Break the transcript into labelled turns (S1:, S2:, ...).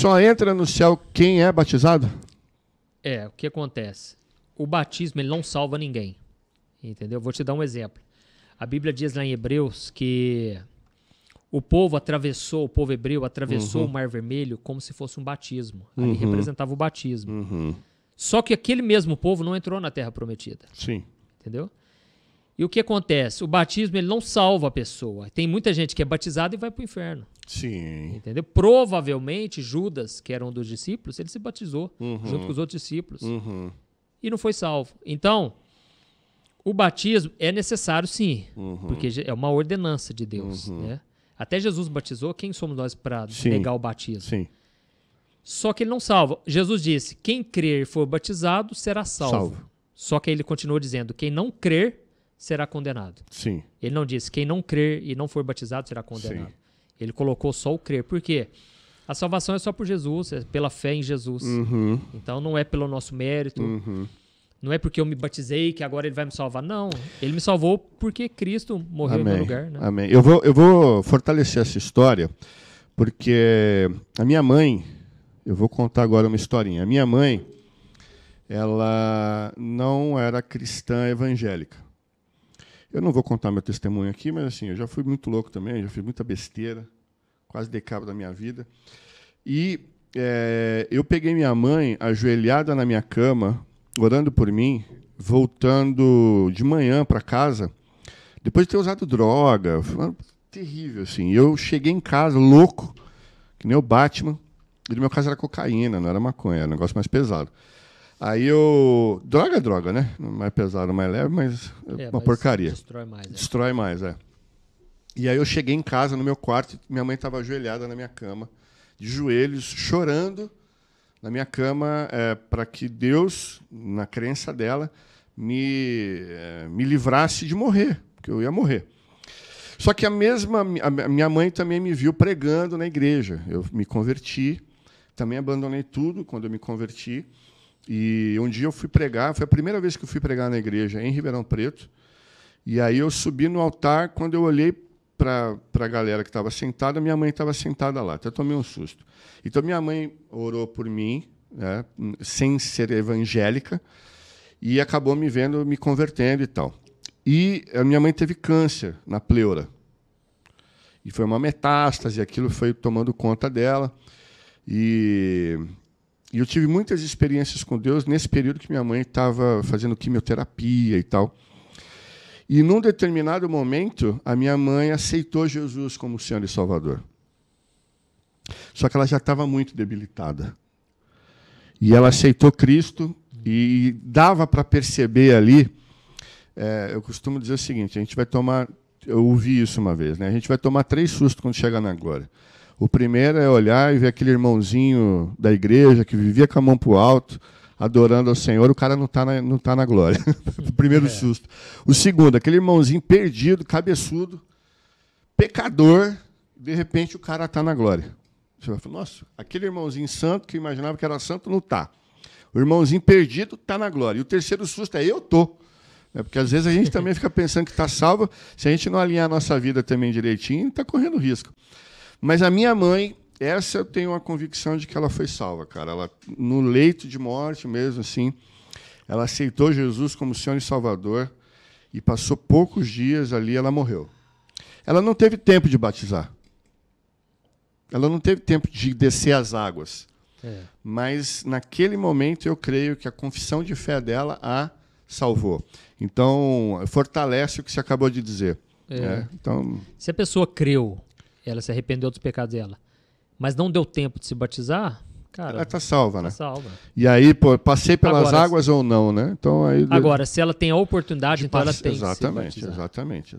S1: Só entra no céu quem é batizado?
S2: O que acontece? O batismo ele não salva ninguém. Entendeu? Vou te dar um exemplo. A Bíblia diz lá em Hebreus que o povo hebreu atravessou o Mar Vermelho como se fosse um batismo. Ali representava o batismo. Só que aquele mesmo povo não entrou na Terra Prometida.
S1: Sim.
S2: Entendeu? E o que acontece? O batismo ele não salva a pessoa. Tem muita gente que é batizada e vai para o inferno.
S1: Sim.
S2: Entendeu? Provavelmente Judas, que era um dos discípulos, ele se batizou junto com os outros discípulos. E não foi salvo. Então, o batismo é necessário sim, porque é uma ordenança de Deus. Né? Até Jesus batizou, quem somos nós para negar o batismo?
S1: Sim.
S2: Só que ele não salva. Jesus disse, quem crer e for batizado será salvo. Só que ele continua dizendo, quem não crer será condenado.
S1: Sim.
S2: Ele não disse, quem não crer e não for batizado será condenado. Sim. Ele colocou só o crer. Por quê? A salvação é só por Jesus, é pela fé em Jesus. Então não é pelo nosso mérito, não é porque eu me batizei que agora ele vai me salvar. Não, ele me salvou porque Cristo morreu em meu lugar. Né?
S1: Amém. Eu vou fortalecer essa história, porque a minha mãe, eu vou contar agora uma historinha. A minha mãe, ela não era cristã evangélica. Eu não vou contar meu testemunho aqui, mas assim, eu já fui muito louco também, já fiz muita besteira, quase dei cabo da minha vida. E eu peguei minha mãe ajoelhada na minha cama, orando por mim, voltando de manhã para casa, depois de ter usado droga, foi terrível, assim. Eu cheguei em casa louco, que nem o Batman, e no meu caso era cocaína, não era maconha, era um negócio mais pesado. Aí eu... Droga é droga, né? Mais pesado, mais leve, mas é uma porcaria.
S2: Destrói mais.
S1: Destrói mais, E aí eu cheguei em casa, no meu quarto, minha mãe estava ajoelhada na minha cama, de joelhos, chorando na minha cama, para que Deus, na crença dela, me livrasse de morrer, porque eu ia morrer. Só que a minha mãe também me viu pregando na igreja. Eu me converti, também abandonei tudo quando eu me converti. E um dia eu fui pregar, foi a primeira vez que eu fui pregar na igreja, em Ribeirão Preto. E aí eu subi no altar, quando eu olhei para a galera que estava sentada, minha mãe estava sentada lá, até tomei um susto. Então minha mãe orou por mim, né, sem ser evangélica, e acabou me vendo, me convertendo e tal. E a minha mãe teve câncer na pleura. E foi uma metástase, aquilo foi tomando conta dela. E eu tive muitas experiências com Deus nesse período que minha mãe estava fazendo quimioterapia e tal. E, num determinado momento, a minha mãe aceitou Jesus como Senhor e Salvador. Só que ela já estava muito debilitada. E ela aceitou Cristo e dava para perceber ali... eu costumo dizer o seguinte, a gente vai tomar... Eu ouvi isso uma vez, né? A gente vai tomar 3 sustos quando chegar na glória. O primeiro é olhar e ver aquele irmãozinho da igreja que vivia com a mão para o alto, adorando ao Senhor, o cara não tá na glória. O primeiro susto. O segundo, aquele irmãozinho perdido, cabeçudo, pecador, de repente o cara está na glória. Você vai falar, nossa, aquele irmãozinho santo, que imaginava que era santo, não está. O irmãozinho perdido está na glória. E o terceiro susto é eu estou. Porque às vezes a gente também fica pensando que está salvo, se a gente não alinhar a nossa vida também direitinho, está correndo risco. Mas a minha mãe, essa eu tenho uma convicção de que ela foi salva, cara. Ela, no leito de morte mesmo, assim, ela aceitou Jesus como Senhor e Salvador e passou poucos dias ali, ela morreu. Ela não teve tempo de batizar. Ela não teve tempo de descer as águas. Mas, naquele momento, eu creio que a confissão de fé dela a salvou. Então, fortalece o que você acabou de dizer. Então,
S2: se a pessoa creu, ela se arrependeu dos pecados dela, mas não deu tempo de se batizar, cara...
S1: Ela está salva, né?
S2: Tá salva.
S1: E aí, pô, passei pelas águas ou não, né? Então, aí...
S2: Agora, se ela tem a oportunidade, então ela tem que se batizar.
S1: Exatamente.